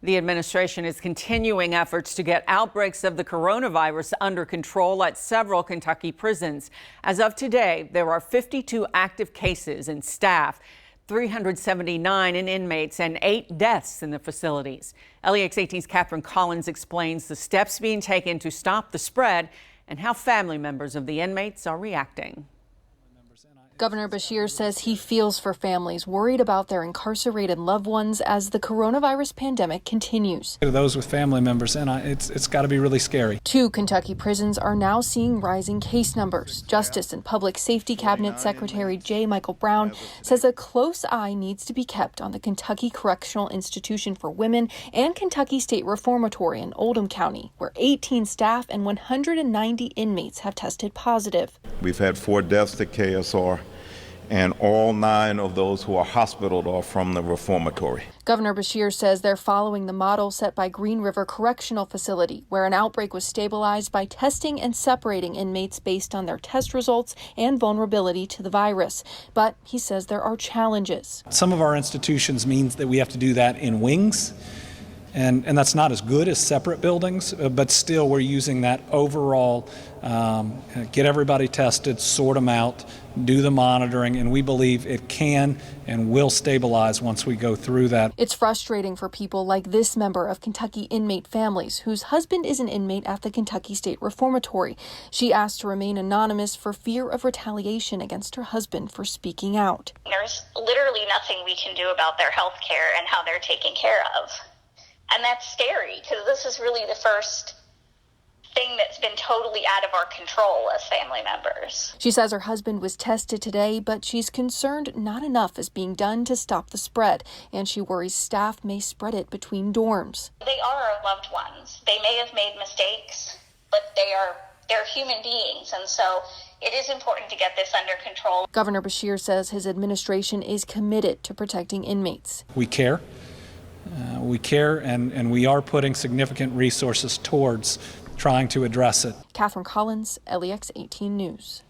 The administration is continuing efforts to get outbreaks of the coronavirus under control at several Kentucky prisons. As of today, there are 52 active cases in staff, 379 in inmates, and 8 deaths in the facilities. LEX 18's Catherine Collins explains the steps being taken to stop the spread and how family members of the inmates are reacting. Governor Beshear says he feels for families worried about their incarcerated loved ones as the coronavirus pandemic continues. Those with family members, and it's got to be really scary. 2 Kentucky prisons are now seeing rising case numbers. Justice and Public Safety Cabinet Secretary J. Michael Brown says a close eye needs to be kept on the Kentucky Correctional Institution for Women and Kentucky State Reformatory in Oldham County, where 18 staff and 190 inmates have tested positive. We've had 4 deaths at KSR, and all 9 of those who are hospitaled are from the reformatory. Governor Beshear says they're following the model set by Green River Correctional Facility, where an outbreak was stabilized by testing and separating inmates based on their test results and vulnerability to the virus. But he says there are challenges. Some of our institutions means that we have to do that in wings. And that's not as good as separate buildings, but still we're using that overall, get everybody tested, sort them out, do the monitoring, and we believe it can and will stabilize once we go through that. It's frustrating for people like this member of Kentucky inmate families, whose husband is an inmate at the Kentucky State Reformatory. She asked to remain anonymous for fear of retaliation against her husband for speaking out. There's literally nothing we can do about their health care and how they're taken care of. And that's scary because this is really the first thing that's been totally out of our control as family members. She says her husband was tested today, but she's concerned not enough is being done to stop the spread, and she worries staff may spread it between dorms. They are our loved ones. They may have made mistakes, but they're human beings, and so it is important to get this under control. Governor Beshear says his administration is committed to protecting inmates. We care. And we are putting significant resources towards trying to address it. Catherine Collins, LEX 18 News.